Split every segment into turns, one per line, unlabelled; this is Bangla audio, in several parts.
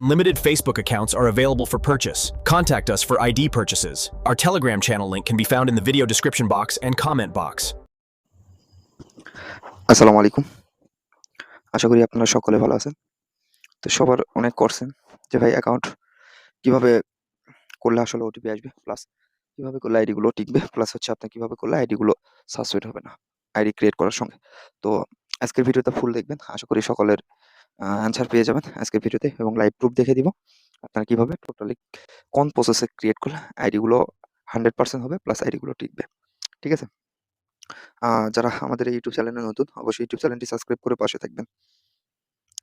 Limited Facebook accounts are available for purchase. Contact us for ID purchases. Our Telegram channel link can be found in the video description box and comment box.
আসসালামু আলাইকুম। আশা করি আপনারা সকলে ভালো আছেন। তো সবার অনেক কোয়েশ্চেন যে ভাই অ্যাকাউন্ট কিভাবে করলে আসলে ওটিপি আসবে, প্লাস কিভাবে করলে আইডি গুলো টিকবে, প্লাস হচ্ছে আপনি কিভাবে করলে আইডি গুলো সাসপেন্ড হবে না আইডি ক্রিয়েট করার সঙ্গে। তো আজকের ভিডিওটা ফুল দেখবেন, আশা করি সকলের অ্যান্সার পেয়ে যাবেন আজকের ভিডিওতে, এবং লাইভ প্রুফ দেখে দিব আপনারা কিভাবে টোটালি কোন প্রসেসে ক্রিয়েট করলে আইডি গুলো 100% হবে, প্লাস আইডি গুলো টিকবে। ঠিক আছে? যারা আমাদের এই ইউটিউব চ্যানেলে নতুন, অবশ্যই ইউটিউব চ্যানেলটি সাবস্ক্রাইব করে পাশে থাকবেন।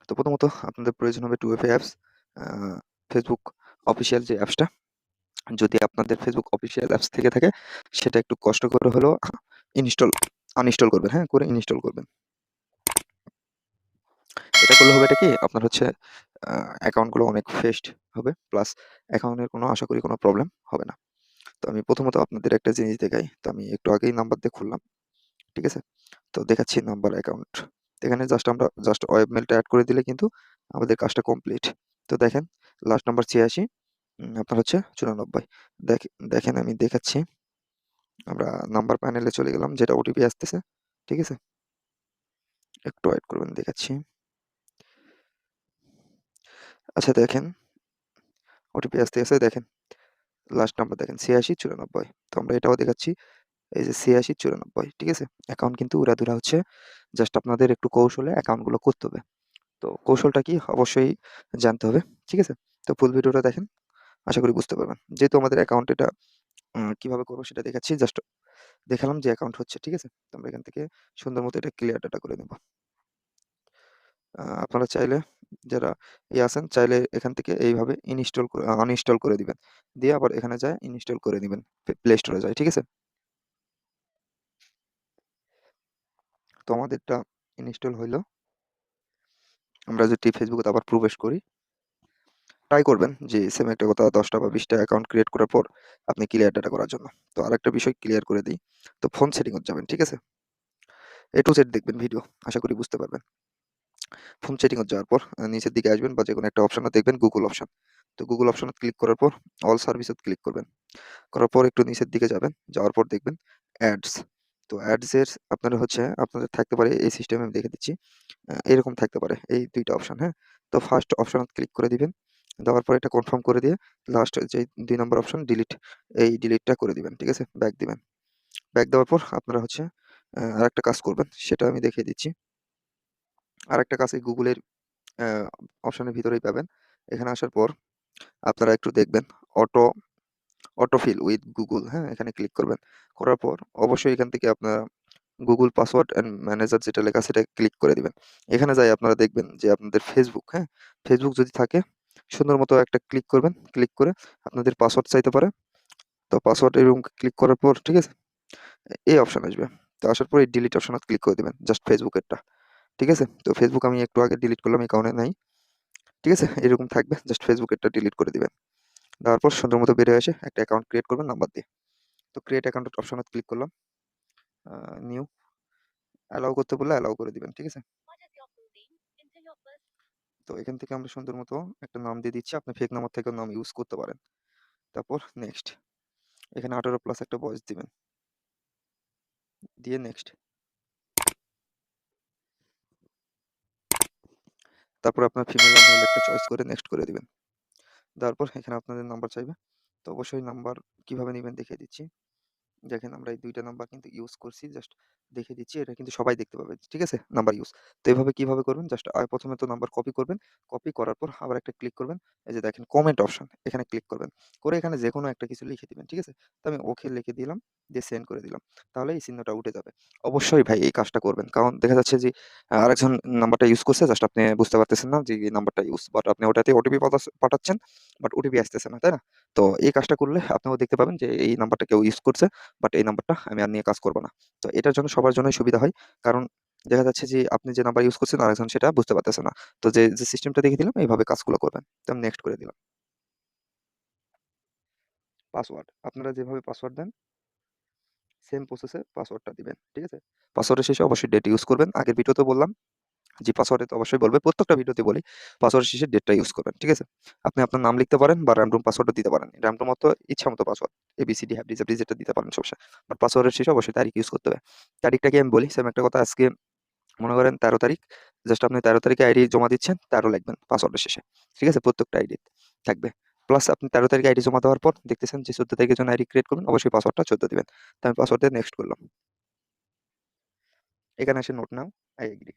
তো প্রথমত আপনাদের প্রয়োজন হবে 2FA অ্যাপস, ফেসবুক অফিসিয়াল যে অ্যাপসটা। যদি আপনাদের ফেসবুক অফিসিয়াল অ্যাপস থেকে থাকে, সেটা একটু কষ্ট করে হলেও আনইনস্টল করবেন, হ্যাঁ? করে ইনস্টল করবেন। এটা করলে হবে এটা কি, আপনার হচ্ছে অ্যাকাউন্টগুলো অনেক ফেস্ট হবে, প্লাস অ্যাকাউন্টের কোনো আশা করি কোনো প্রবলেম হবে না। তো আমি প্রথমত আপনাদের একটা জিনিস দেখাই। তো আমি একটু আগেই নাম্বার দিয়ে খুললাম, ঠিক আছে? তো দেখাচ্ছি নাম্বার অ্যাকাউন্ট। এখানে আমরা ওয়েব মেইলটা এড করে দিলে কিন্তু আমাদের কাজটা কমপ্লিট। তো দেখেন লাস্ট নাম্বার 86, আপনার হচ্ছে 94। দেখেন আমি দেখাচ্ছি। আমরা নাম্বার প্যানেলে চলে গেলাম, যেটা ওটিপি আসতেছে, ঠিক আছে? একটু ওয়েট করবেন, দেখাচ্ছি। আচ্ছা দেখেন, ওটিপি আসতেছে, দেখেন লাস্ট নাম্বার দেখেন 86 94। তো আমরা এটাও দেখাচ্ছি, এই যে 86 94, ঠিক আছে? অ্যাকাউন্ট কিন্তু উড়াধুরা হচ্ছে, জাস্ট আপনাদের একটু কৌশলে অ্যাকাউন্টগুলো করতে হবে। তো কৌশলটা কি অবশ্যই জানতে হবে, ঠিক আছে? তো ফুল ভিডিওটা দেখেন, আশা করি বুঝতে পারবেন। যেহেতু আমাদের অ্যাকাউন্ট এটা কিভাবে করবো সেটা দেখাচ্ছি, জাস্ট দেখালাম যে অ্যাকাউন্ট হচ্ছে, ঠিক আছে? তো আমরা এখান থেকে সুন্দর মতো এটা ক্লিয়ার ডাটা করে নেব। আপনারা চাইলে, যারা আছেন, চাইলে এখান থেকে এইভাবে আনইনস্টল করে দিবেন, দিয়ে আবার এখানে যায় ইনস্টল করে দিবেন, প্লে স্টোরে যায়, ঠিক আছে? তো আমাদেরটা ইনস্টল হইলো। আমরা যদি ফেসবুকে আবার প্রবেশ করি, ট্রাই করবেন যে সেম একটা কথা 10টা বা 20টা অ্যাকাউন্ট ক্রিয়েট করার পর আপনি ক্লিয়ার ডাটা করার জন্য। তো আরেকটা বিষয় ক্লিয়ার করে দিই। তো ফোন সেটিং এ যাবেন, ঠিক আছে? A to Z দেখবেন ভিডিও, আশা করি বুঝতে পারবেন। ফোন সেটিং এ যাওয়ার পর নিচের দিকে আসবেন, বা যেকোনো একটা অপশনে দেখবেন গুগল অপশন। তো গুগল অপশনে ক্লিক করার পর অল সার্ভিসে ক্লিক করবেন। করার পর একটু নিচের দিকে যাবেন, যাওয়ার পর দেখবেন অ্যাডস। তো অ্যাডস এর আপনাদের থাকতে পারে, এই সিস্টেমে আমি দেখে দিচ্ছি। এরকম থাকতে পারে এই 2টা অপশন, হ্যাঁ? তো ফার্স্ট অপশনে ক্লিক করে দিবেন। দেওয়ার পর এটা কনফার্ম করে দিয়ে লাস্ট যে 2 নম্বর অপশন ডিলিট, এই ডিলিটটা করে দিবেন, ঠিক আছে? ব্যাক দিবেন। ব্যাক দেওয়ার পর আপনারা হচ্ছে আরেকটা কাজ করবেন, সেটা আমি দেখিয়ে দিচ্ছি। আরেকটা কাজ এই গুগলের অ্যা অপশনের ভিতরেই পাবেন। এখানে আসার পর আপনারা একটু দেখবেন অটো অটোফিল উইথ গুগল, হ্যাঁ? এখানে ক্লিক করবেন। করার পর অবশ্যই এখান থেকে আপনারা গুগল পাসওয়ার্ড অ্যান্ড ম্যানেজার যেটা লেখা আছে, সেটা ক্লিক করে দিবেন। এখানে যাই আপনারা দেখবেন যে আপনাদের ফেসবুক, হ্যাঁ? ফেসবুক যদি থাকে, সুন্দর মতো একটা ক্লিক করবেন। ক্লিক করে আপনাদের পাসওয়ার্ড চাইতে পারে। তো পাসওয়ার্ড এরকম ক্লিক করার পর, ঠিক আছে? এই অপশন আসবে। তো আসার পর এই ডিলিট অপশনে ক্লিক করে দিবেন, জাস্ট ফেসবুকেরটা, ঠিক আছে? তো ফেসবুক আমি একটু আগে ডিলিট করলাম, এই কারণে নাই, ঠিক আছে? এরকম থাকবে, জাস্ট ফেসবুকেরটা ডিলিট করে দিবেন। দেওয়ার পর সুন্দর মতো বেরিয়ে এসে একটা অ্যাকাউন্ট ক্রিয়েট করবেন নাম্বার দিয়ে। তো ক্রিয়েট অ্যাকাউন্ট অপশনে ক্লিক করলাম। নিউ অ্যালাউ করতে বললে অ্যালাউ করে দিবেন, ঠিক আছে? তো এখান থেকে আমরা সুন্দর মতো একটা নাম দিয়ে দিচ্ছি, আপনি ফেক নাম্বার থেকেও নাম ইউজ করতে পারেন। তারপর নেক্সট, এখানে 18+ একটা বয়স দিবেন, দিয়ে নেক্সট। তারপর আপনার ফিমেল আর মেল একটা চয়েস করে নেক্সট করে দিবেন। দেওয়ার পর এখানে আপনাদের নাম্বার চাইবে। তো অবশ্যই নাম্বার কিভাবে নিবেন দেখিয়ে দিচ্ছি। দেখেন আমরা এই 2টা নাম্বার কিন্তু ইউজ করছি, জাস্ট দেখিয়ে দিচ্ছি, এটা কিন্তু সবাই দেখতে পাবে, ঠিক আছে? Number use. তো এভাবে কিভাবে করবেন, জাস্ট প্রথমে তো নাম্বার কপি করবেন। কপি করার পর আবার একটা ক্লিক করবেন। এই যে দেখেন কমেন্ট অপশন, এখানে ক্লিক করবেন। করে এখানে যেকোনো একটা কিছু লিখে দিবেন, ঠিক আছে? তো আমি ওকে লিখে দিলাম, দিয়ে সেন্ড করে দিলাম। তাহলে এই চিহ্নটা উঠে যাবে। অবশ্যই ভাই এই কাজটা করবেন। কারণ দেখা যাচ্ছে যে আরেকজন নাম্বারটা ইউজ করছে, জাস্ট আপনি বুঝতে পারতেছেন না যে এই নাম্বারটা ইউজ, বাট আপনি ওটাতে ওটিপি পাঠাচ্ছেন, বাট ওটিপি আসতেছে না, তাই না? তো এই কাজটা করলে আপনিও দেখতে পাবেন যে এই নাম্বারটা কেউ ইউজ করছে, বাট এই নাম্বারটা আমি আর নিয়ে কাজ করব না। তো এটার জন্য সবার জন্যই সুবিধা হয়। কারণ দেখা যাচ্ছে যে আপনি যে নাম্বার ইউজ করছেন, আরেকজন সেটা বুঝতে পারতেছে না। তো যে সিস্টেমটা দেখিয়ে দিলাম, এইভাবে কাজগুলো করবেন। তো আমি নেক্সট করে দিলাম। পাসওয়ার্ড, আপনারা যেভাবে পাসওয়ার্ড দেন, সেম প্রসেসে পাসওয়ার্ডটা দিবেন, ঠিক আছে? পাসওয়ার্ডের শেষে অবশ্যই ডেট ইউজ করবেন। আগের ভিডিওতে বললাম, জি, পাসওয়ার্ডে তো অবশ্যই বলবে। প্রত্যেকটা ভিডিওতে বলি, পাসওয়ার্ডের শেষে ডেটটা ইউজ করবেন। ঠিক আছে? আপনি আপনার নাম লিখতে পারেন বা র‍্যান্ডম পাসওয়ার্ডও দিতে পারেন। র‍্যান্ডম মতো ইচ্ছামতো পাসওয়ার্ড। এবিসিডি, হ্যাপি-জ্যাপি যেটা দিতে পারেন সমস্যা। বাট পাসওয়ার্ডের শেষে অবশ্যই তারিখ ইউজ করতে হবে। তারিখটা কি আমি বলি, সেম একটা কথা। আজকে মনে করেন ১৩ তারিখ, জাস্ট আপনি ১৩ তারিখে আইডি জমা দিচ্ছেন, ১৩ লিখবেন পাসওয়ার্ডের শেষে। ঠিক আছে? প্রত্যেকটা আইডিতে থাকবে। প্লাস আপনি ১৩ তারিখে আইডি জমা দেওয়ার পর দেখতেছেন যে ১৪ তারিখের জন্য আইডি ক্রিয়েট করবেন, অবশ্যই পাসওয়ার্ডটা ১৪ দিবেন। তো আমি পাসওয়ার্ড দিয়ে নেক্সট করলাম। এখানে এসে নোট নাও, আই এগ্রি।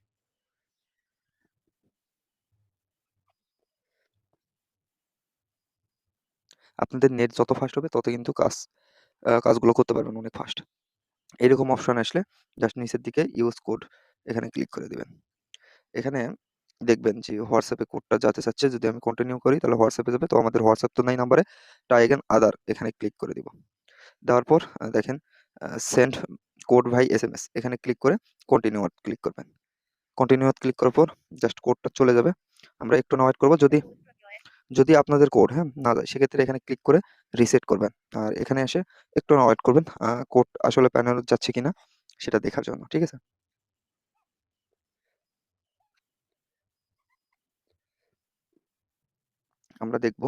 আপনাদের নেট যত ফাস্ট হবে তত কিন্তু কাজগুলো করতে পারবেন অনেক ফাস্ট। এরকম অপশন আসলে জাস্ট নিচের দিকে ইউজ কোড এখানে ক্লিক করে দিবেন। এখানে দেখবেন যে হোয়াটসঅ্যাপে কোডটা যেতে চাচ্ছে, যদি আমি কন্টিনিউ করি তাহলে হোয়াটসঅ্যাপে যাবে। তো আমাদের হোয়াটসঅ্যাপ তো নাই নাম্বারে, ট্রাই এগেইন আদার এখানে ক্লিক করে দিব। দেওয়ার পর দেখেন সেন্ড কোড বাই এসএমএস এখানে ক্লিক করে কন্টিনিউ ক্লিক করবেন। কন্টিনিউ ক্লিক করার পর জাস্ট কোডটা চলে যাবে। আমরা একটু না ওয়েট করব। যদি যদি আপনাদের কোড না যায়, সেক্ষেত্রে এখানে ক্লিক করে রিসেট করবেন। আর এখানে এসে একটু না ওয়েট করবেন কোড আসলে প্যানেলে যাচ্ছে কিনা সেটা দেখার জন্য। ঠিক আছে? আমরা দেখব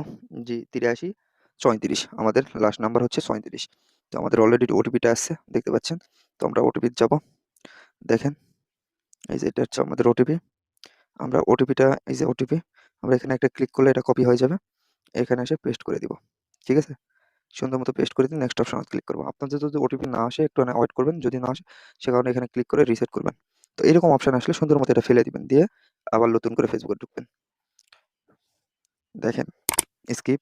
যে ৮৩-৩৪ আমাদের লাস্ট নাম্বার হচ্ছে ৩৬। তো আমাদের অলরেডি ওটিপিটা আসছে, দেখতে পাচ্ছেন। তো আমরা ওটিপিতে যাব। দেখেন এই যে এটা হচ্ছে আমাদের ওটিপি। আমরা ওটিপিটা, এই যে ওটিপি, আমরা এখানে একটা ক্লিক করলে এটা কপি হয়ে যাবে। এখানে এসে পেস্ট করে দিব। ঠিক আছে? সুন্দর মতো পেস্ট করে দিয়ে নেক্সট অপশনে ক্লিক করব। আপনাদের যদি ওটিপি না আসে একটু ওয়েট করবেন। যদি না আসে সে কারণে এখানে ক্লিক করে রিসেট করবেন। তো এরকম অপশন আসলে সুন্দর মতো এটা ফেলে দিবেন। দিয়ে আবার নতুন করে ফেসবুকে ঢুকবেন। দেখেন স্কিপ।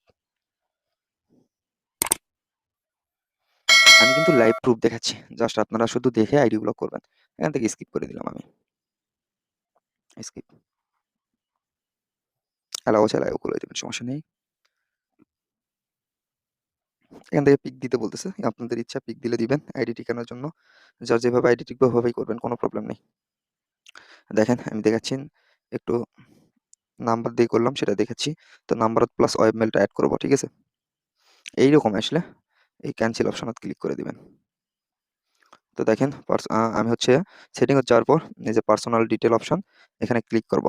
আমি কিন্তু লাইভ প্রুফ দেখাচ্ছি। জাস্ট আপনারা শুধু দেখে আইডি গুলো করবেন। এখান থেকে স্কিপ করে দিলাম আমি। স্কিপ। অ্যালাও আছে, অ্যালাও করে দিবেন, সমস্যা নেই। এখান থেকে পিক দিতে বলতেছে। আপনাদের ইচ্ছা পিক দিলে দিবেন আইডি ঠিকানার জন্য। যার যেভাবে আইডি টিকবে ওভাবেই করবেন, কোনো প্রবলেম নেই। দেখেন আমি দেখাচ্ছি। একটু নাম্বার দিয়ে করলাম সেটা দেখাচ্ছি। তো নাম্বার প্লাস ওয়েব মেইলটা এড করব। ঠিক আছে? এইরকম আসলে এই ক্যানসেল অপশনত ক্লিক করে দিবেন। তো দেখেন আমি হচ্ছে সেটিং এ যাওয়ার পর এই যে পার্সোনাল ডিটেইল অপশন এখানে ক্লিক করব।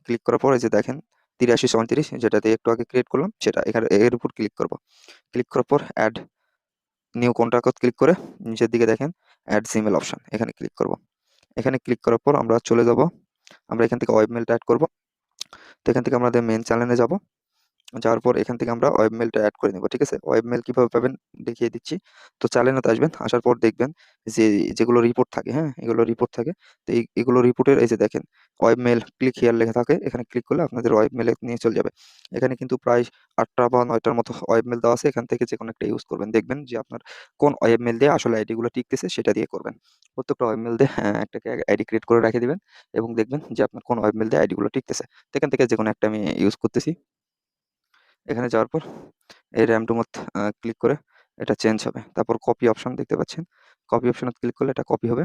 ক্লিক করার পর এই যে দেখেন ৮৩-৩৪ যেটা দিয়ে একটু আগে ক্রিয়েট করলাম সেটা এখানে এর উপর ক্লিক করব। ক্লিক করার পর অ্যাড নিউ কন্টাক্ট ক্লিক করে নিচের দিকে দেখেন অ্যাড জিমেইল অপশন এখানে ক্লিক করব। এখানে ক্লিক করার পর আমরা চলে যাব। আমরা এখান থেকে ওয়েব মেইলটা এড করব। তো এখান থেকে আমাদের মেইন চ্যানেলে যাব। যাওয়ার পর এখান থেকে আমরা ওয়েব মেইলটা এড করে নেব। ঠিক আছে? ওয়েব মেইল কিভাবে পাবেন দেখিয়ে দিচ্ছি। তো চ্যানেলে আসবেন। আসার পর দেখবেন যে যেগুলো রিপোর্ট থাকে, এগুলো রিপোর্ট থাকে। তো এগুলো রিপোর্টের এই যে দেখেন ওয়েব মেইল ক্লিক হিয়ার লেখা থাকে। এখানে ক্লিক করলে আপনাদের ওয়েব মেইলে নিয়ে চলে যাবে। এখানে কিন্তু প্রায় ৮ টা বা ৯ টার মতো ওয়েব মেইল দেওয়া আছে। এখান থেকে যেকোনো একটা ইউজ করবেন। দেখবেন যে আপনার কোন ওয়েব মেইল দিয়ে আসলে আইডি গুলো টিকতেছে সেটা দিয়ে করবেন। প্রত্যেকটা ওয়েব মেইল দিয়ে একটা আইডি ক্রিয়েট করে রেখে দিবেন এবং দেখবেন যে আপনার কোন ওয়েব মেইল দিয়ে আইডি গুলো টিকতেছে। তো এখান থেকে যেকোনো একটা আমি ইউজ করতেছি। এখানে যাওয়ার পর এই RAM to মত ক্লিক করে এটা চেঞ্জ হবে। তারপর কপি অপশন দেখতে পাচ্ছেন। কপি অপশনে ক্লিক করলে এটা কপি হবে।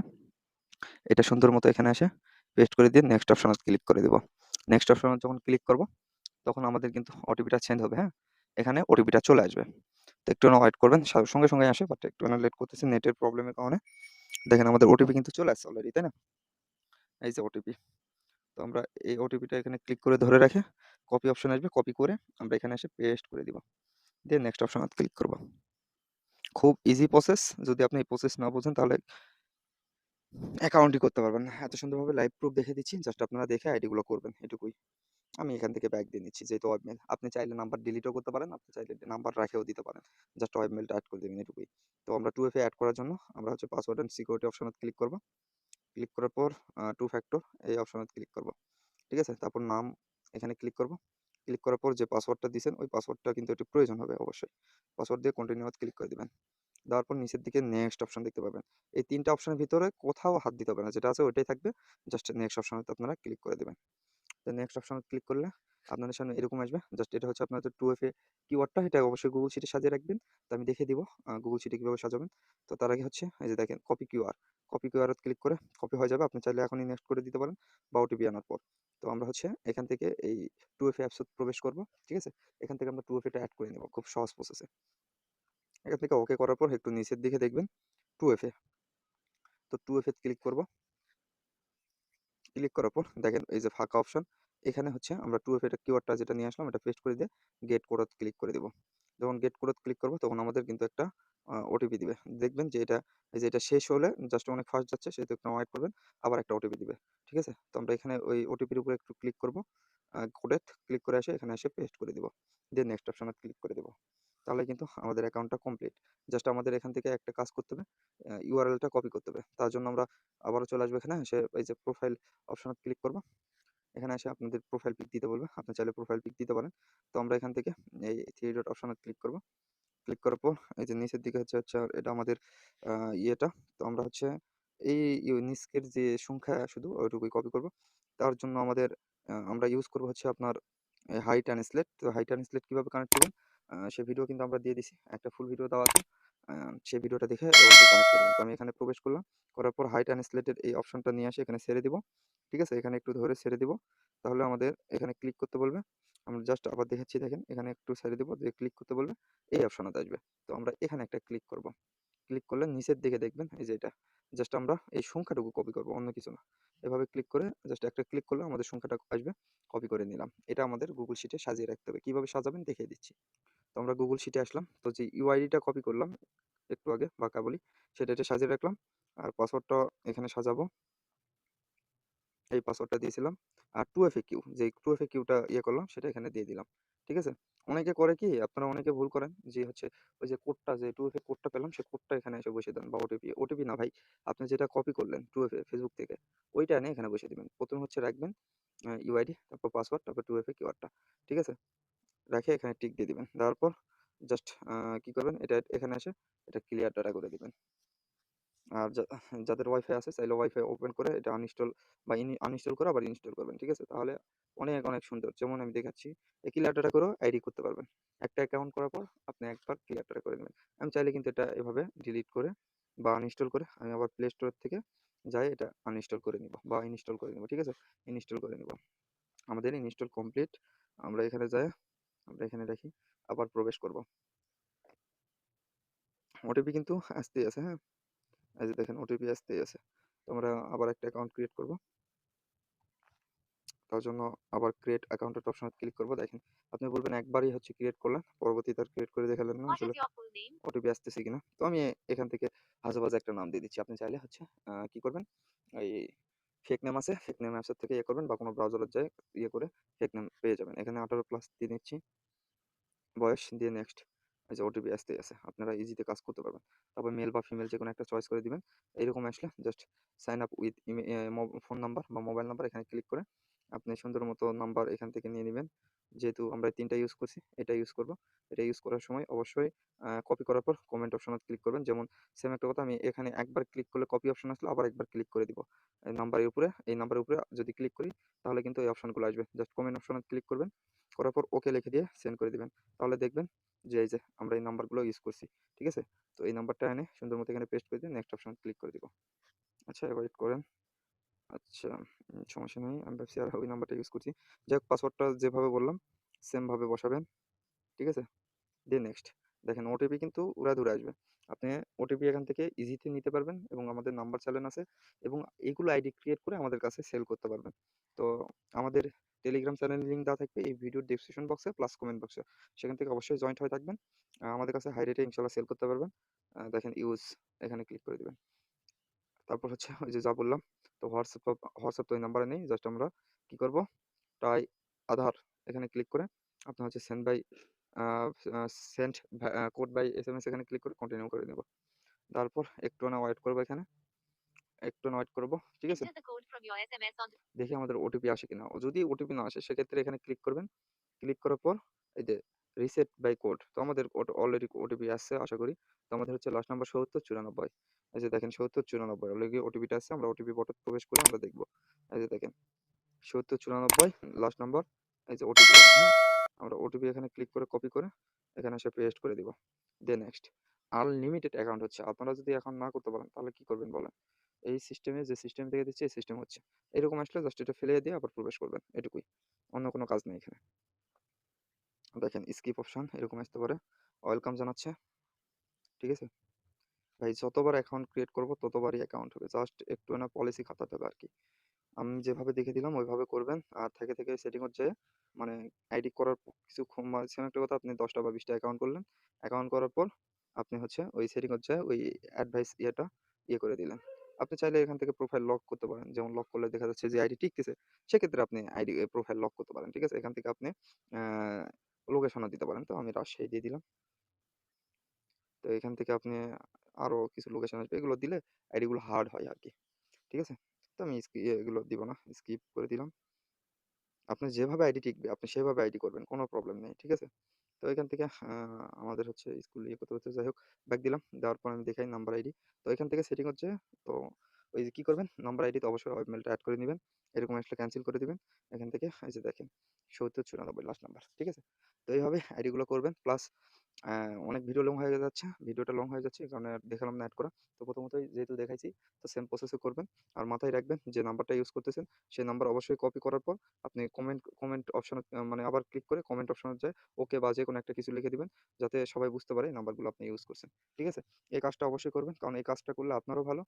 এটা সুন্দর মতো এখানে এসে পেস্ট করে দিয়ে নেক্সট অপশনে ক্লিক করে দেব। নেক্সট অপশনে যখন ক্লিক করব তখন আমাদের কিন্তু ওটিপিটা চেঞ্জ হবে, এখানে ওটিপিটা চলে আসবে। তো একটু ওয়েট করবেন। সঙ্গে, সঙ্গে আসে বাট একটু লেট করতেছে নেটের প্রবলেমের কারণে। দেখেন আমাদের ওটিপি কিন্তু চলে আসছে অলরেডি, তাই না? এই যে ওটিপি। তো আমরা এই ওটিপিটা এখানে ক্লিক করে ধরে রেখে কপি অপশন আসবে, কপি করে আমরা এখানে এসে পেস্ট করে দিব। দিয়ে নেক্সট অপশনে ক্লিক করব। খুব ইজি প্রসেস। যদি আপনি এই প্রসেস না বোঝেন তাহলে অ্যাকাউন্টই করতে পারবেন না। এত সুন্দরভাবে লাইভ প্রুফ দেখে দিচ্ছি। জাস্ট আপনারা দেখে আইডি গুলো করবেন, এটুকুই। আমি এখান থেকে ব্যাক দিয়ে নিচ্ছি যেহেতু ওয়েব মেইল। আপনি চাইলে নাম্বার ডিলিটও করতে পারেন, আপনি চাইলে নাম্বার রেখেও দিতে পারেন। জাস্ট ওয়েব মেইলটা এড করে দিবেন, এটুকুই। তো আমরা 2FA এড করার জন্য আমরা হচ্ছে পাসওয়ার্ড এন্ড সিকিউরিটি অপশনে ক্লিক করব। ক্লিক করার পর 2 ফ্যাক্টর এই অপশনে ক্লিক করব। ঠিক আছে? তারপর নাম এখানে ক্লিক করব। ক্লিক করার পর যে পাসওয়ার্ডটা দিয়েছেন ওই পাসওয়ার্ডটা কিন্তু একটু প্রয়োজন হবে অবশ্যই। পাসওয়ার্ড দিয়ে কন্টিনিউ ক্লিক করে দিবেন। দেওয়ার পর নিচের দিকে নেক্সট অপশন দেখতে পাবেন। এই ৩ টা অপশনের ভিতরে কোথাও হাত দিতে হবে না। যেটা আছে ওইটাই থাকবে। জাস্ট নেক্সট অপশনেতে আপনারা ক্লিক করে দিবেন। তো নেক্সট অপশনে ক্লিক করলে আপনাদের সামনে এরকম আসবে। জাস্ট এটা হচ্ছে আপনাদের 2FA কিওয়ার্ডটা, এটা অবশ্যই গুগল শিটে সাজিয়ে রাখবেন। তো আমি দেখিয়ে দিব গুগল শিটে কিভাবে সাজাবেন। তো তার আগে হচ্ছে এই যে দেখেন কপি কিউআর। কপি কিউআর এ ক্লিক করে কপি হয়ে যাবে। আপনি চাইলে এখনই নেক্সট করে দিতে পারেন বা ওটিপি আনার পর। তো আমরা হচ্ছে এখান থেকে এই 2FA অ্যাপস এ প্রবেশ করব। ঠিক আছে? এখান থেকে আমরা 2FA টা এড করে নিব খুব সহজ প্রসেসে। এখান থেকে ওকে করার পর একটু নিচের দিকে দেখবেন 2FA। তো 2FA তে ক্লিক করব। ক্লিক করার পর দেখেন এই যে ফাঁকা অপশন, এখানে হচ্ছে আমরা 2FA এটা কিওয়ার্ডটা যেটা নিয়ে আসলাম এটা পেস্ট করে দিয়ে গেট কোডত ক্লিক করে দিব। যখন গেট কোডত ক্লিক করব তখন আমাদের কিন্তু একটা ওটিপি দিবে। দেখবেন যে এটা এই যে এটা শেষ হলে জাস্ট অনেক ফাস্ট যাচ্ছে সেহেতু একটু ওয়েট করবেন, আবার একটা ওটিপি দিবে। ঠিক আছে? তো আমরা এখানে ওই ওটিপির উপরে একটু ক্লিক করব। কোডেত ক্লিক করে এখানে এসে পেস্ট করে দিব। দিয়ে নেক্সট অপশনে ক্লিক করে দিব। তাহলে কিন্তু আমাদের অ্যাকাউন্টটা কমপ্লিট। জাস্ট আমাদের এখান থেকে একটা কাজ করতে হবে, ইউআরএলটা কপি করতে হবে। তার জন্য আমরা আবারও চলে আসবো এখানে এসে এই যে প্রোফাইল অপশনে ক্লিক করব। এখানে এসে আপনাদের প্রোফাইল পিক দিতে বলবে। আপনি চাইলে প্রোফাইল পিক দিতে পারেন। তো আমরা এখান থেকে এই 3 ডট অপশনে ক্লিক করব। ক্লিক করার পর এই যে নিচের দিকে হচ্ছে এটা আমাদের ইয়েটা। তো আমরা হচ্ছে এই নিচের যে সংখ্যা শুধু ওইটুকুই কপি করব। তার জন্য আমাদের আমরা ইউজ করব হচ্ছে আপনার হাই ট্রান্সলেট। তো হাই ট্রান্সলেট কিভাবে কানেক্ট করবেন সে ভিডিও কিন্তু আমরা দিয়ে দিছি। একটা ফুল ভিডিও দেওয়া আছে। সেই ভিডিওটা দেখে কানেক্ট করবেন। তো আমি এখানে প্রবেশ করলাম। করার পর হাই ট্রান্সলেটের এই অপশনটা নিয়ে আসে এখানে ছেড়ে দিব। ঠিক আছে? এখানে একটু ধরে ছেড়ে দিব। তাহলে আমাদের এখানে ক্লিক করতে বলবে। আমরা জাস্ট আবার দেখাচ্ছি দেখেন এখানে একটু ছেড়ে দিব দিয়ে ক্লিক করতে বলবে। এই অপশনটাতে আসবে। তো আমরা এখানে একটা ক্লিক করব। ক্লিক করলে নিচের দিকে দেখবেন এই যে এটা। জাস্ট আমরা এই সংখ্যাটুকু কপি করব, অন্য কিছু না। এভাবে ক্লিক করে জাস্ট একটা ক্লিক করলে আমাদের সংখ্যাটা আসবে। কপি করে নিলাম। এটা আমাদের গুগল শিটে সাজিয়ে রাখতে হবে। কিভাবে সাজাবেন দেখিয়ে দিচ্ছি। তো আমরা গুগল শিটে আসলাম। তো যে ইউআইডিটা কপি করলাম একটু আগে বাঁকা বলি, সেটা এটা সাজিয়ে রাখলাম। আর পাসওয়ার্ডটা এখানে সাজাবো। এই পাসওয়ার্ডটা দিয়েছিলাম। আর 2FAQ যে 2FAQ টা ইয়ে করলাম সেটা এখানে দিয়ে দিলাম। ঠিক আছে? অনেকে করে কি আপনারা অনেকে ভুল করেন যে হচ্ছে ওই যে কোডটা যে 2FA কোডটা পেলাম সে কোডটা এখানে এসে বসিয়ে দেন বা ওটিপি। ওটিপি না ভাই, আপনি যেটা কপি করলেন 2FA ফেসবুক থেকে ওইটা এনে এখানে বসিয়ে দিবেন। ১ম হচ্ছে রাখবেন ইউআইডি, তারপর পাসওয়ার্ড, তারপর 2FA কিওয়ার্ডটা। ঠিক আছে? রেখে এখানে টিক দিয়ে দিবেন। দেওয়ার পর জাস্ট কি করবেন এটা এখানে এসে এটা ক্লিয়ার ডাটা করে দিবেন। আর যাদের ওয়াইফাই আছে চাইলে ওয়াইফাই ওপেন করে এটা আনইনস্টল বা আনইনস্টল করে আবার ইনস্টল করবেন। ঠিক আছে? তাহলে অনেক, অনেক সুন্দর। যেমন আমি দেখাচ্ছি এই ক্লিয়ার ডাটা করেও আইডি করতে পারবেন। একটা অ্যাকাউন্ট করার পর আপনি একবার ক্লিয়ার ডাটা করে নেবেন। আমি চাইলে কিন্তু এটা এভাবে ডিলিট করে বা আনইনস্টল করে আমি আবার প্লে স্টোর থেকে যাই এটা আনইনস্টল করে নিব বা ইনস্টল করে নিব। ঠিক আছে? ইনস্টল করে নিব। আমাদের ইনস্টল কমপ্লিট। আমরা এখানে যাই, আমরা এখানে রাখি, আবার প্রবেশ করব। ওটিপি কিন্তু আসতেই আছে, হ্যাঁ? এই যে দেখেন ওটিপি আসতেই আছে। তো আমরা আবার একটা অ্যাকাউন্ট ক্রিয়েট করব। তার জন্য আবার ক্রিয়েট অ্যাকাউন্ট এর অপশনে ক্লিক করব। দেখেন আপনি বলবেন একবারই হচ্ছে ক্রিয়েট করলেন, পরবর্তীতে আর ক্রিয়েট করে দেখালেন না আসলে ওটিপি আসতেছে কিনা। তো আমি এখান থেকে আজেবাজে একটা নাম দিয়ে দিচ্ছি। আপনি চাইলে হচ্ছে কি করবেন এই ফেক নেম আছে, ফেক নেম অ্যাপস থেকে ইয়ে করবেন বা কোনো ব্রাউজারে যায় ইয়ে করে ফেক নেম পেয়ে যাবেন। এখানে 18+ দিয়ে নিচ্ছি। বয়স দিয়ে নেক্সট। এই যে ওটিপি আসতেই আছে। আপনারা ইজিতে কাজ করতে পারবেন। তারপর মেল বা ফিমেল যেকোনো একটা চয়েস করে দিবেন। এইরকম আসলে just sign up with phone number বা মোবাইল নাম্বার এখানে ক্লিক করে আপনি সুন্দর মতো নাম্বার এখান থেকে নিয়ে নিবেন। যেহেতু আমরা ৩ টা ইউজ করছি, এটা ইউজ করব। এটা ইউজ করার সময় অবশ্যই কপি করার পর কমেন্ট অপশনে ক্লিক করবেন। যেমন সেম একটা কথা আমি এখানে একবার ক্লিক করলে কপি অপশন আসলে আবার একবার ক্লিক করে দিব। এই নাম্বারের উপরে যদি ক্লিক করি তাহলে কিন্তু এই অপশনগুলো আসবে। জাস্ট কমেন্ট অপশনে ক্লিক করবেন। করার পর ওকে লিখে দিয়ে সেন্ড করে দিবেন। তাহলে দেখবেন যে এই যে আমরা এই নাম্বারগুলো ইউজ করছি। ঠিক আছে? তো এই নাম্বারটা এনে সুন্দর মতো এখানে পেস্ট করে দিয়ে নেক্সট অপশনে ক্লিক করে দিব। আচ্ছা ওয়েট করেন। আচ্ছা সমস্যা নেই। আমি ভাবছি আর ওই নাম্বারটা ইউজ করছি। যাই হোক পাসওয়ার্ডটা যেভাবে বললাম সেম ভাবে বসাবেন। ঠিক আছে? দিয়ে নেক্সট। দেখেন ওটিপি কিন্তু উড়াধুরা আসবে। আপনি ওটিপি এখান থেকে ইজিতে নিতে পারবেন এবং আমাদের নাম্বার চ্যানেল আছে এবং এগুলো আইডি ক্রিয়েট করে আমাদের কাছে সেল করতে পারবেন। তো আমাদের টেলিগ্রাম চ্যানেলের লিঙ্ক দেওয়া থাকবে এই ভিডিওর ডেসক্রিপশন বক্সে প্লাস কমেন্ট বক্সে। সেখান থেকে অবশ্যই জয়েন্ট হয়ে থাকবেন। আমাদের কাছে হাই রেটে ইনশাআল্লাহ সেল করতে পারবেন। দেখেন ইউজ এখানে ক্লিক করে দিবেন। তারপর হচ্ছে ওই যে যা বললাম। তো হোয়াটসঅ্যাপ তো এই নাম্বারে নেই। জাস্ট আমরা কি করব? টাই আধার এখানে ক্লিক করে আপনার হচ্ছে send by uh uh send code by SMS এখানে ক্লিক করে কন্টিনিউ করে নেব। তারপর একটুখানি ওয়েট করব এখানে। একটুখানি ওয়েট করব। ঠিক আছে? দেখি আমাদের ওটিপি আসে কিনা। যদি ওটিপি না আসে সেক্ষেত্রে এখানে ক্লিক করবেন। ক্লিক করার পর এই যে রিসেট বাই কোড। তো আমাদের অলরেডি ওটিপি আসছে আশা করি। তো আমাদের হচ্ছে লাস্ট নাম্বার ৭০৯৪। এই যে দেখেন ৭০৯৪ অলরেডি ওটিপিটা আসছে। আমরা ওটিপি বটে প্রবেশ করে আমরা দেখব। এই যে দেখেন ৭০৯৪ লাস্ট নাম্বার এই যে ওটিপি, হ্যাঁ? আমরা ওটিপি এখানে ক্লিক করে কপি করে এখানে এসে পেস্ট করে দিব। দিয়ে নেক্সট। আনলিমিটেড অ্যাকাউন্ট হচ্ছে। আপনারা যদি এখন না করতে পারেন তাহলে কি করবেন বলেন? এই সিস্টেমে যে সিস্টেম থেকে দিচ্ছে এই সিস্টেম হচ্ছে। এরকম আসলে জাস্ট এটা ফেলে দিয়ে আবার প্রবেশ করবেন। এটুকুই। অন্য কোনো কাজ নেই এখানে। দেখেন স্কিপ অপশন এরকম আসতে পারে। ওয়েলকাম জানাচ্ছে। ঠিক আছে? ভাই যতবার অ্যাকাউন্ট ক্রিয়েট করব ততবারই অ্যাকাউন্ট হবে। জাস্ট একটু না পলিসি খাতাতে হবে আরকি। আমি যেভাবে দেখে দিলাম ওইভাবে করবেন। আর থেকে সেটিংয়ে যেয়ে মানে আইডি করার কিছুক্ষণ সেম একটা কথা, আপনি ১০ টা বা ২০ টা অ্যাকাউন্ট করলেন। অ্যাকাউন্ট করার পর আপনি হচ্ছে ওই সেটিংয়ে যেয়ে ওই অ্যাডভাইস ইয়ে করে দিলেন। আপনি চাইলে এখান থেকে প্রোফাইল লক করতে পারেন। যেমন লক করলে দেখা যাচ্ছে যে আইডি টিকতেছে, সেক্ষেত্রে আপনি প্রোফাইল লক করতে পারেন। ঠিক আছে? এখান থেকে আপনি অ্যা লোকেশনও দিতে পারেন। তো আমি রাজশাহী দিয়ে দিলাম। তো এখান থেকে আপনি আরো কিছু লোকেশন আসবে। এগুলো দিলে আইডি গুলো হার্ড হয় আরকি। ঠিক আছে? তো আমি এগুলো দিব না। স্কিপ করে দিলাম। আপনার যেভাবে আইডি টিকবে আপনি সেভাবে আইডি করবেন। কোনো প্রবলেম নেই। ঠিক আছে? তো এখান থেকে আমাদের হচ্ছে স্কুল ইয়ে করতে হচ্ছে। যাই হোক, ব্যাক দিলাম। দেওয়ার পর আমি দেখাই নাম্বার আইডি। তো এখান থেকে সেটিং হচ্ছে, তো ওই যে কি করবেন, নাম্বার আইডি তো অবশ্যই মেইলটা এড করে নিবেন। এরকম আসলে ক্যানসেল করে দিবেন। এখান থেকে এই যে দেখেন ৭০৯৪ লাস্ট নাম্বার। ঠিক আছে? তো এইভাবে আইডি গুলো করবেন। প্লাস অ্যা অনেক ভিডিও লং হয়ে যাচ্ছে। ভিডিওটা লং হয়ে যাচ্ছে। এই কারণে আর দেখালাম না এড করা। তো প্রথমতই যেহেতু দেখাইছি, তো সেম প্রসেস এ করবেন। আর মাথায় রাখবেন যে নাম্বারটা ইউজ করতেছেন, সেই নাম্বার অবশ্যই কপি করার পর আপনি কমেন্ট অপশনে মানে আবার ক্লিক করে কমেন্ট অপশনে যেয়ে ওকে বা যেকোনো একটা কিছু লিখে দিবেন, যাতে সবাই বুঝতে পারে এই নাম্বারগুলো আপনি ইউজ করছেন। ঠিক আছে? এই কাজটা অবশ্যই করবেন। কারণ এই কাজটা করলে আপনারও ভালো,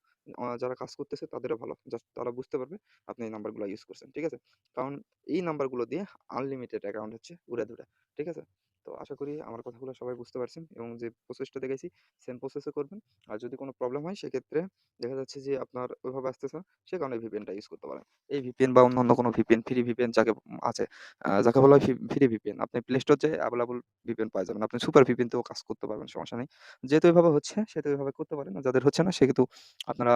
যারা কাজ করতেছে তাদেরও ভালো। জাস্ট তারা বুঝতে পারবে আপনি এই নাম্বারগুলো ইউজ করছেন। ঠিক আছে? কারণ এই নাম্বারগুলো দিয়ে আনলিমিটেড অ্যাকাউন্ট হচ্ছে উড়ে ধরে। ঠিক আছে? তো আশা করি আমার কথাগুলো সবাই বুঝতে পারছেন এবং যে প্রসেসটা দেখাইছি সেম প্রসেসে করবেন। আর যদি কোনো প্রবলেম হয় সেক্ষেত্রে দেখা যাচ্ছে যে আপনার ওইভাবে আসতেছে না, সে কারণে ভিপিএনটা ইউজ করতে পারেন। এই ভিপিএন বা অন্যান্য কোনো ভিপিএন, ফ্রি ভিপিএন যাকে আছে, যাকে বলা হয় ফ্রি ভিপিএন। আপনি প্লে স্টোর যেয়ে এভেইলেবল ভিপিএন পাওয়া যাবেন। আপনি সুপার ভিপিএন তেও কাজ করতে পারবেন, সমস্যা নেই। যেহেতু এভাবে হচ্ছে সেহেতু এভাবে করতে পারেন। আর যাদের হচ্ছে না সেহেতু আপনারা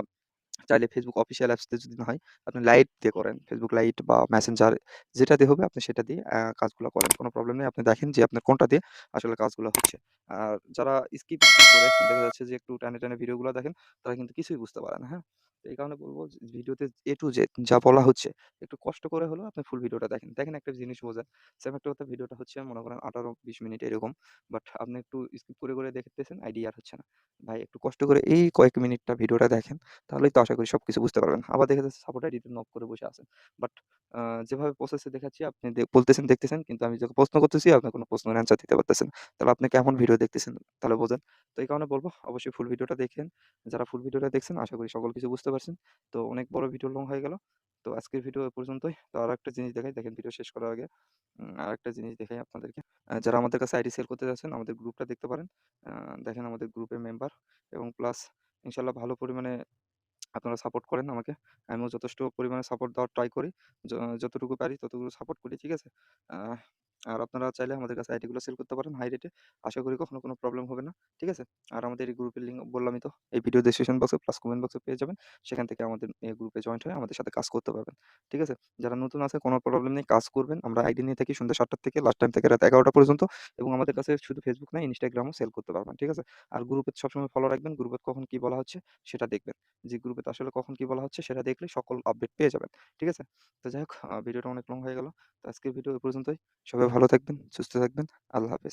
চাইলে Facebook অফিসিয়াল অ্যাপস দিয়ে যদি না হয়, আপনি লাইট দিয়ে করেন। Facebook লাইট বা মেসেঞ্জার যেটা দিয়ে হবে আপনি সেটা দিয়ে কাজগুলা করেন। কোনো প্রবলেম নেই। আপনি দেখেন যে আপনার কোনটা দিয়ে আসলে কাজগুলা হচ্ছে। আর যারা স্কিপ করে দেখা যাচ্ছে যে একটু টানে ভিডিওগুলা দেখেন, তারা কিন্তু কিছুই বুঝতে পারে না, হ্যাঁ? তো এই কারণে বলব যে ভিডিওতে A to Z যা বলা হচ্ছে একটু কষ্ট করে হলেও আপনি ফুল ভিডিওটা দেখেন। দেখেন একটা জিনিস বোঝেন। সেম একটা কথা, ভিডিওটা হচ্ছে মনে করেন ১৮-২০ মিনিট এরকম। বাট আপনি একটু স্কিপ করে দেখতেছেন, আইডিয়া আর হচ্ছে না। ভাই একটু কষ্ট করে এই কয়েক মিনিটটা ভিডিওটা দেখেন। তাহলেই তো আশা করি সবকিছু বুঝতে পারবেন। আবার দেখা যাচ্ছে সাপোর্ট আইডিতে নক করে বসে আছেন। বাট আ যেভাবে প্রসেস এ দেখাচ্ছি আপনি বলতেছেন, দেখতেছেন, কিন্তু আমি যখন প্রশ্ন করতেছি আপনি কোন প্রশ্নের অ্যান্সার দিতে পারতেছেন না। তাহলে আপনি কেমন ভিডিও দেখতেছেন তাহলে বোঝেন। তো এই কারণে বলব অবশ্যই ফুল ভিডিওটা দেখেন। যারা ফুল ভিডিওটা দেখছেন আশা করি সকল কিছু বুঝতে পারছেন। তো অনেক বড় ভিডিও লং হয়ে গেল। তো আজকের ভিডিও এ পর্যন্তই। তো আরেকটা জিনিস দেখাই, দেখেন ভিডিও শেষ করার আগে আরেকটা জিনিস দেখাই আপনাদেরকে। যারা আমাদের কাছে আইডি সেল করতে যাচ্ছেন আমাদের গ্রুপটা দেখতে পারেন। আ দেখেন আমাদের গ্রুপের মেম্বার এবং প্লাস ইনশাআল্লাহ ভালো পরিমাণে আপনারা সাপোর্ট করেন আমাকে। আমিও যথেষ্ট পরিমাণে সাপোর্ট দেওয়ার ট্রাই করি। য যতটুকু পারি ততটুকু সাপোর্ট করি। ঠিক আছে? আহ আর আপনারা চাইলে আমাদের কাছে আইডি গুলো সেল করতে পারেন হাই রেটে। আশা করি কখনো কোনো প্রবলেম হবে না। ঠিক আছে? আর আমাদের এই গ্রুপের লিঙ্ক বললামই তো। এই ভিডিও ডেসক্রিপশন বক্সে প্লাস কমেন্ট বক্সে পেয়ে যাবেন। সেখান থেকে আমাদের এই গ্রুপে জয়েন্ট হয়ে আমাদের সাথে কাজ করতে পারবেন। ঠিক আছে? যারা নতুন আছে কোনো প্রবলেম নেই, কাজ করবেন। আমরা আইডি নিয়ে থাকি সন্ধ্যা ৭ঃ০০ থেকে লাস্ট টাইম থেকে রাত ১১ঃ০০ পর্যন্ত, এবং আমাদের কাছে শুধু Facebook না, Instagram ও সেল করতে পারবেন। ঠিক আছে? আর গ্রুপে সবসময় ফলো রাখবেন। গ্রুপে কখন কি বলা হচ্ছে সেটা দেখবেন। যে গ্রুপে আসলে কখন কি বলা হচ্ছে সেটা দেখলে সকল আপডেট পেয়ে যাবেন। ঠিক আছে? তো যাই হোক, ভিডিওটা অনেক লং হয়ে গেল। তো আজকের ভিডিও এ পর্যন্তই। সবাই ভালো থাকবেন, সুস্থ থাকবেন। আল্লাহ হাফেজ।